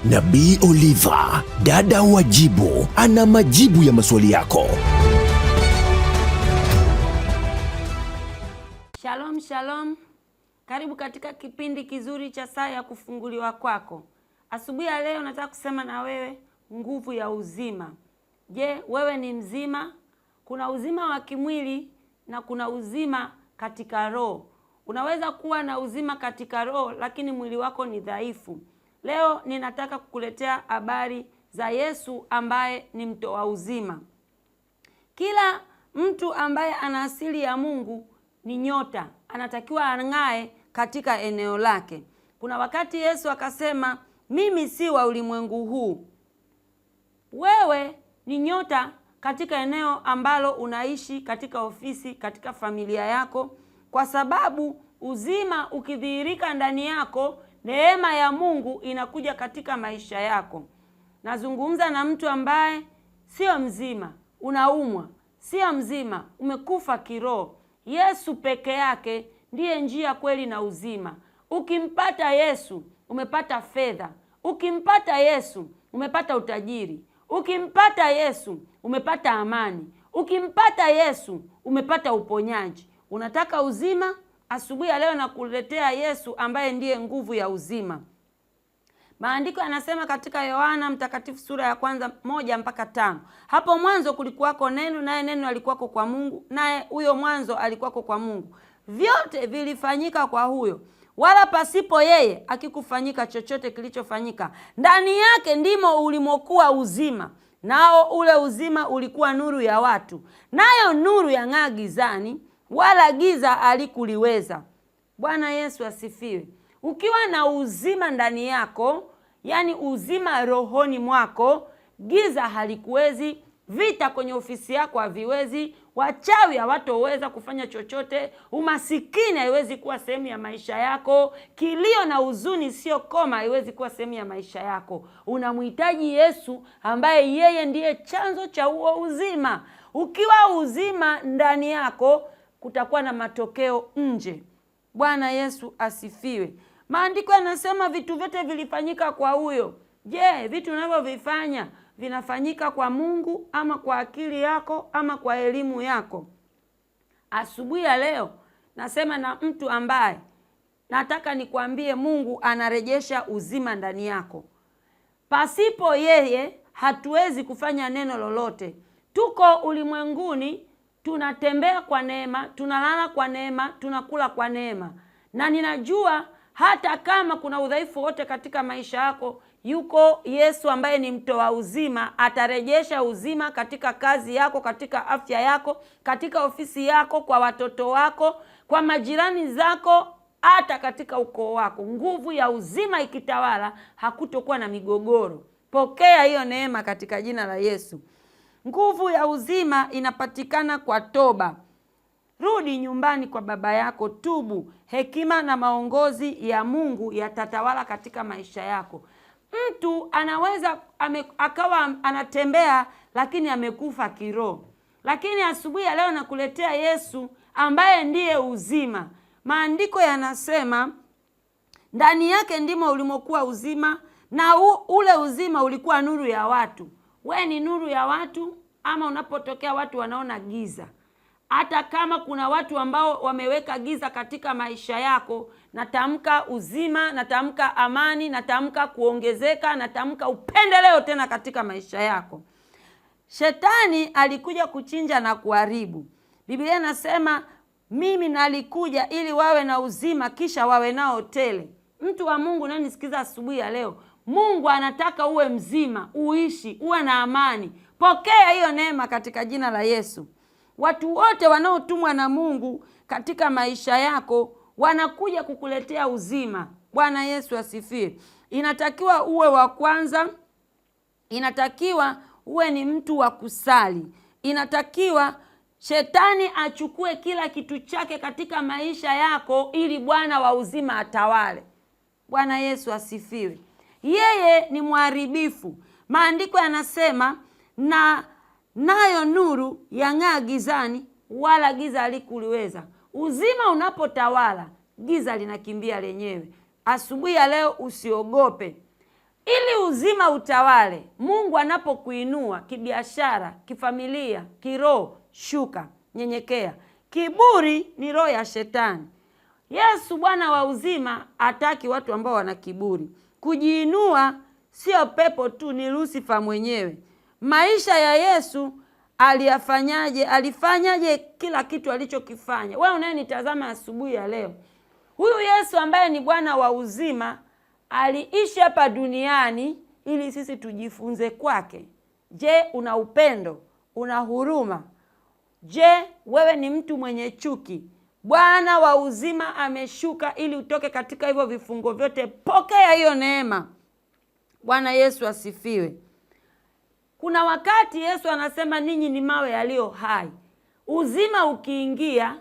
Nabii Oliva, dada wa jibu, ana majibu ya maswali yako. Shalom, shalom. Karibu katika kipindi kizuri cha saa ya kufunguliwa kwako. Asubuhi ya leo nataka kusema na wewe nguvu ya uzima. Je, wewe ni mzima? Kuna uzima wa kimwili na kuna uzima katika roho. Unaweza kuwa na uzima katika roho lakini mwili wako ni dhaifu. Leo ninataka kukuletea habari za Yesu ambaye ni mtoa uzima. Kila mtu ambaye ana asili ya Mungu ni nyota, anatakiwa ang'ae katika eneo lake. Kuna wakati Yesu akasema, mimi si wa ulimwengu huu. Wewe ni nyota katika eneo ambalo unaishi, katika ofisi, katika familia yako, kwa sababu uzima ukidhihirika ndani yako, neema ya Mungu inakuja katika maisha yako. Nazungumza na mtu ambaye sio mzima, unaumwa, sio mzima, umekufa kiroho. Yesu peke yake ndiye njia, kweli na uzima. Ukimpata Yesu, umepata fedha. Ukimpata Yesu, umepata utajiri. Ukimpata Yesu, umepata amani. Ukimpata Yesu, umepata uponyaji. Unataka uzima? Asubuhi ya leo nakuletea Yesu ambaye ndiye nguvu ya uzima. Maandiko yanasema katika Yohana Mtakatifu sura ya 1-5. Hapo mwanzo kulikuwako neno, naye neno alikuwako kwa Mungu, naye huyo mwanzo alikuwako kwa Mungu. Vyote vilifanyika kwa huyo, wala pasipo yeye hakikufanyika chochote kilichofanyika. Ndani yake ndimo ulimokuwa uzima, nao ule uzima ulikuwa nuru ya watu. Nayo nuru yang'aa gizani, wala giza halikuliweza. Bwana Yesu asifiwe. Ukiwa na uzima ndani yako, yani uzima rohoni mwako, giza halikuwezi, vita kwenye ofisi yako haviwezi, wachawi hawatoweza kufanya chochote, umasikini haiwezi kuwa sehemu ya maisha yako, kilio na huzuni sio koma haiwezi kuwa sehemu ya maisha yako. Unamhitaji Yesu ambaye yeye ndiye chanzo cha huo uzima. Ukiwa uzima ndani yako, kutakuwa na matokeo nje. Bwana Yesu asifiwe. Maandiko yanasema vitu vyote vilifanyika kwa huyo. Je, vitu unavyovifanya vinafanyika kwa Mungu ama kwa akili yako ama kwa elimu yako? Asubuhi ya leo nasema na mtu ambaye nataka nikwambie Mungu anarejesha uzima ndani yako. Pasipo yeye hatuwezi kufanya neno lolote. Tuko ulimwenguni, tunatembea kwa neema, tunalala kwa neema, tunakula kwa neema. Na ninajua hata kama kuna udhaifu wote katika maisha yako, yuko Yesu ambaye ni mtoa uzima. Atarejesha uzima katika kazi yako, katika afya yako, katika ofisi yako, kwa watoto wako, kwa majirani zako, hata katika ukoo wako. Nguvu ya uzima ikitawala, hakutokuwa na migogoro. Pokea hiyo neema katika jina la Yesu. Nguvu ya uzima inapatikana kwa toba. Rudi nyumbani kwa baba yako, tubu. Hekima na maongozi ya Mungu yatatawala katika maisha yako. Mtu anaweza akawa anatembea lakini amekufa kiroho. Lakini asubuhi ya leo nakuletea Yesu ambaye ndiye uzima. Maandiko yanasema ndani yake ndimo ulimokuwa uzima, na ule uzima ulikuwa nuru ya watu. We ni nuru ya watu, ama unapotokea watu wanaona giza? Hata kama kuna watu ambao wameweka giza katika maisha yako, natamka uzima, natamka amani, natamka kuongezeka, natamka upendeleo tena katika maisha yako. Shetani alikuja kuchinja na kuharibu. Biblia inasema mimi nalikuja ili wawe na uzima kisha wawe nao tele. Mtu wa Mungu unanisikiza asubuhi ya leo, Mungu anataka uwe mzima, uishi, uwe na amani. Pokea hiyo neema katika jina la Yesu. Watu wote wanaotumwa na Mungu katika maisha yako wanakuja kukuletea uzima. Bwana Yesu asifiwe. Inatakiwa uwe wa kwanza, inatakiwa uwe ni mtu wa kusali. Inatakiwa shetani achukue kila kitu chake katika maisha yako ili Bwana wa uzima atawale. Bwana Yesu asifiwe. Yeye ni mharibifu. Maandiko yanasema nayo nuru yang'aa gizani, wala giza halikuliweza. Uzima unapotawala, giza linakimbia lenyewe. Asubuhi ya leo usiogope. Ili uzima utawale, Mungu anapokuinua kibiashara, kifamilia, kiroho, shuka, nyenyekea. Kiburi ni roho ya shetani. Yesu Bwana wa uzima hataki watu ambao wana kiburi. Kujiinua sio pepo tu, ni Lucifer mwenyewe. Maisha ya Yesu alifanyaje kila kitu alichokifanya. Wewe unayenitazama asubuhi ya leo, huyu Yesu ambaye ni Bwana wa uzima aliishi hapa duniani ili sisi tujifunze kwake. Je, una upendo? Una huruma? Je, wewe ni mtu mwenye chuki? Bwana wa uzima ameshuka ili utoke katika hivyo vifungo vyote. Pokea hiyo neema. Bwana Yesu asifiwe. Kuna wakati Yesu anasema ninyi ni mawe yaliyo hai. Uzima ukiingia,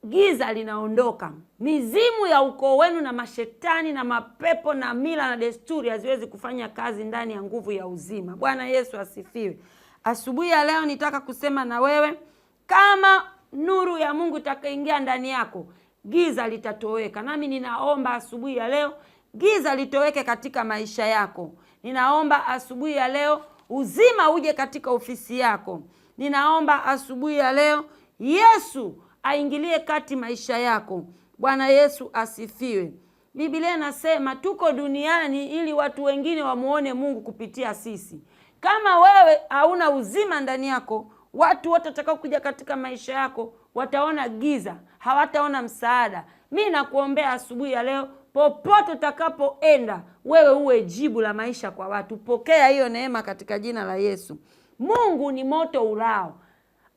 giza linaondoka. Mizimu ya ukoo wenu na mashetani na mapepo na mila na desturi haziwezi kufanya kazi ndani ya nguvu ya uzima. Bwana Yesu asifiwe. Asubuhi ya leo nitaka kusema na wewe, kama nuru ya Mungu itakaingia ndani yako, giza litatoweka. Nami ninaomba asubuhi ya leo giza litoweke katika maisha yako. Ninaomba asubuhi ya leo uzima uje katika ofisi yako. Ninaomba asubuhi ya leo Yesu aingilie kati maisha yako. Bwana Yesu asifiwe. Biblia inasema tuko duniani ili watu wengine wamuone Mungu kupitia sisi. Kama wewe hauna uzima ndani yako, watu wote watakao kuja katika maisha yako wataona giza, hawataona msaada. Mimi nakuombea asubuhi ya leo, popote utakapoenda, wewe uwe jibu la maisha kwa watu. Pokea hiyo neema katika jina la Yesu. Mungu ni moto ulao.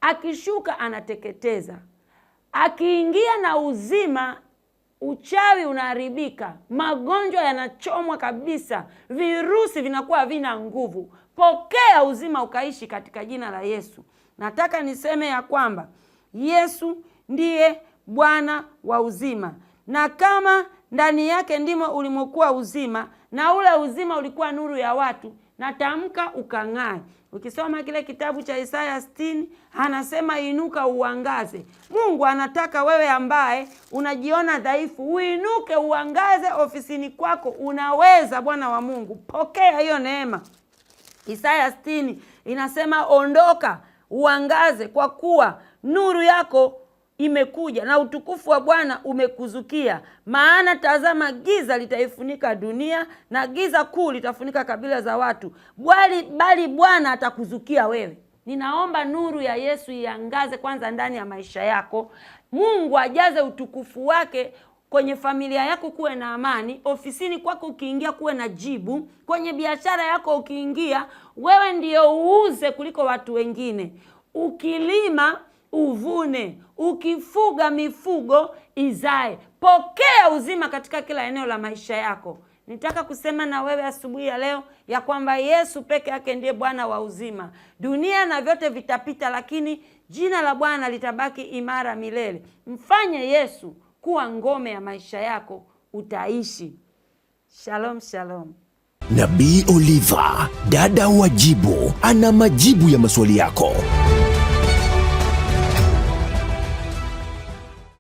Akishuka anateketeza. Akiingia na uzima, uchawi unaharibika, magonjwa yanachomwa kabisa, virusi vinakuwa havina nguvu. Pokea uzima ukaishi katika jina la Yesu. Nataka niseme ya kwamba Yesu ndiye Bwana wa uzima, na kama ndani yake ndimo ulimokuwa uzima, na ule uzima ulikuwa nuru ya watu, natamka ukang'ae. Ukisoma kile kitabu cha Isaya 60, anasema inuka uangaze. Mungu anataka wewe ambaye unajiona dhaifu, uinuke uangaze ofisini kwako. Unaweza, Bwana wa Mungu. Pokea hiyo neema. Isaya 60 inasema ondoka uangaze, kwa kuwa nuru yako imekuja na utukufu wa Bwana umekuzukia. Maana tazama, giza litaifunika dunia na giza kuu litafunika kabila za watu, bali Bwana atakuzukia wewe. Ninaomba nuru ya Yesu iangaze kwanza ndani ya maisha yako. Mungu ajaze utukufu wake kwenye familia yako, kuwe na amani. Ofisini kwako ukiingia kuwe na jibu. Kwenye biashara yako ukiingia, wewe ndio uuze kuliko watu wengine. Ukilima uvune, ukifuga mifugo izae. Pokea uzima katika kila eneo la maisha yako. Nitaka kusema na wewe asubuhi ya leo ya kwamba Yesu peke yake ndiye Bwana wa uzima. Dunia na vyote vitapita, lakini jina la Bwana litabaki imara milele. Mfanye Yesu kuwa ngome ya maisha yako, utaishi. Shalom, shalom. Nabii Oliva, dada wa jibu, ana majibu ya maswali yako.